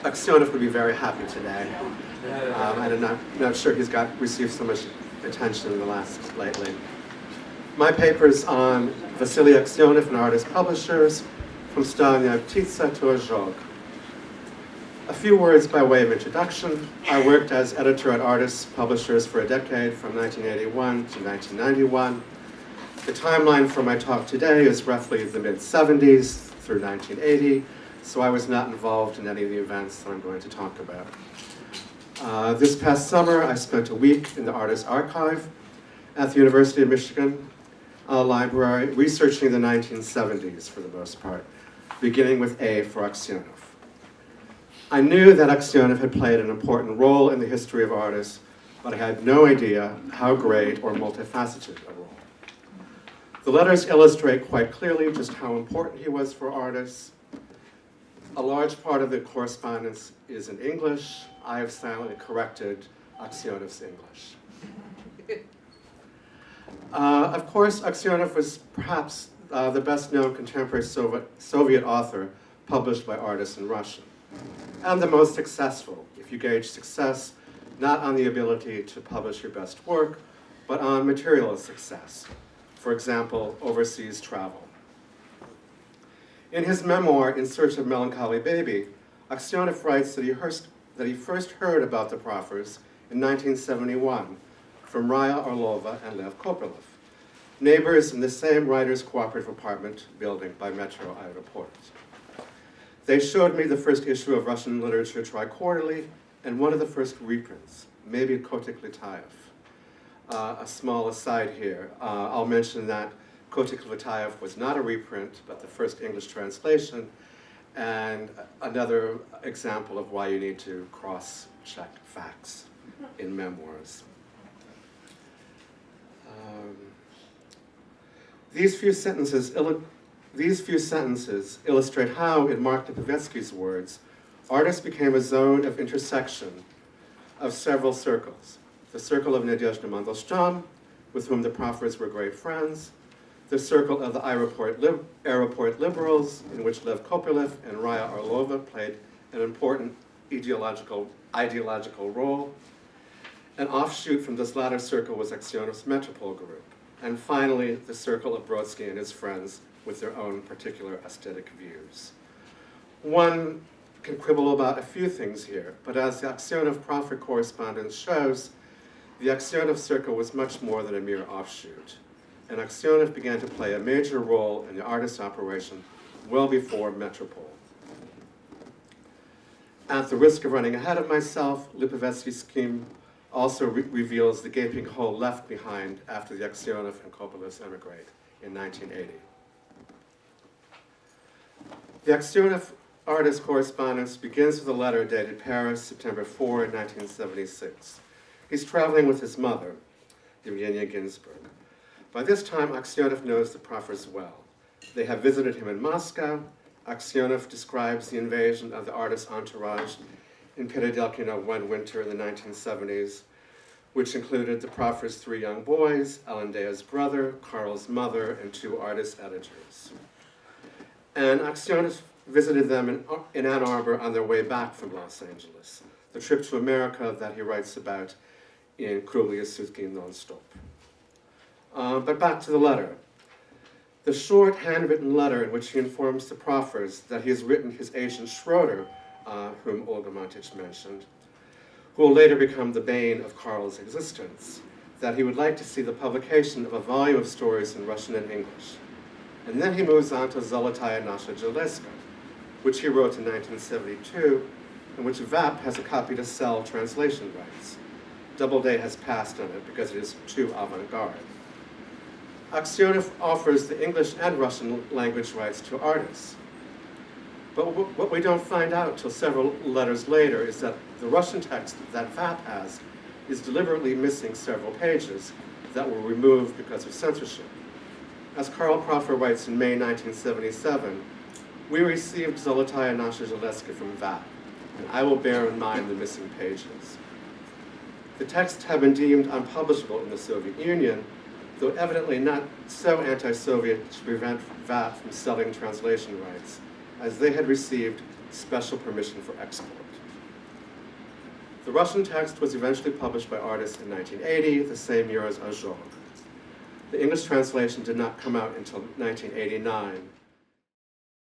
Aksionov would be very happy today. I'm not sure he's received so much attention in the lately. My paper's on Vasily Aksionov and artist publishers, from Stania Ptitsa to Ozhog. A few words by way of introduction. I worked as editor at artists publishers for a decade, from 1981 to 1991. The timeline for my talk today is roughly the mid-70s through 1980, so I was not involved in any of the events that I'm going to talk about. This past summer, I spent a week in the Artist Archive at the University of Michigan Library, researching the 1970s for the most part, beginning with A for Aksionov. I knew that Aksionov had played an important role in the history of artists, but I had no idea how great or multifaceted a role. The letters illustrate quite clearly just how important he was for artists. A large part of the correspondence is in English. I have silently corrected Aksionov's English. Of course, Aksionov was perhaps the best-known contemporary Soviet author published by artists in Russian, and the most successful, if you gauge success not on the ability to publish your best work, but on material success. For example, overseas travel. In his memoir, In Search of Melancholy Baby, Aksionov writes that he first heard about the Proffers in 1971 from Raya Orlova and Lev Kopylov, neighbors in the same Writers' Cooperative Apartment building by Metro Aeroport. They showed me the first issue of Russian Literature Tri-Quarterly and one of the first reprints, maybe Kotik Litayev. A small aside here, I'll mention that Kotik Litayev was not a reprint, but the first English translation, and another example of why you need to cross-check facts in memoirs. These few sentences illustrate how, in Mark Lipovetsky's words, artists became a zone of intersection of several circles. The circle of Nadezhda Mandelstam, with whom the Proffers were great friends, the circle of the airport liberals, in which Lev Kopylov and Raya Orlova played an important ideological role. An offshoot from this latter circle was Aksionov's Metropole group. And finally, the circle of Brodsky and his friends with their own particular aesthetic views. One can quibble about a few things here, but as the Aksionov-Proffer correspondence shows, the Aksionov circle was much more than a mere offshoot, and Aksionov began to play a major role in the artist operation well before Metropole. At the risk of running ahead of myself, Lipovetsky's scheme also reveals the gaping hole left behind after the Aksionov and Kopolovs emigrate in 1980. The Aksionov artist correspondence begins with a letter dated Paris, September 4, 1976. He's traveling with his mother, Evgenia Ginsburg. By this time, Aksionov knows the Proffers well. They have visited him in Moscow. Aksionov describes the invasion of the artist's entourage in Peredelkino one winter in the 1970s, which included the Proffers' 3 young boys, Alandea's brother, Karl's mother, and 2 artist editors. And Aksionov visited them in Ann Arbor on their way back from Los Angeles, the trip to America that he writes about in Krugliye Sutki Non-Stop. But back to the letter. The short handwritten letter in which he informs the Proffers that he has written his agent Schroeder, whom Olga Matich mentioned, who will later become the bane of Karl's existence, that he would like to see the publication of a volume of stories in Russian and English. And then he moves on to Zolotaya Nasha Jeleska, which he wrote in 1972, and which VAP has a copy to sell translation rights. Doubleday has passed on it because it is too avant-garde. Aksionov offers the English and Russian language rights to artists. But what we don't find out till several letters later is that the Russian text that VAP has is deliberately missing several pages that were removed because of censorship. As Karl Proffer writes in May 1977, we received Zolotaya Nasha Jeleska from VAP, and I will bear in mind the missing pages. The texts have been deemed unpublishable in the Soviet Union, though evidently not so anti-Soviet to prevent VAP from selling translation rights, as they had received special permission for export. The Russian text was eventually published by artists in 1980, the same year as Ozhog. The English translation did not come out until 1989,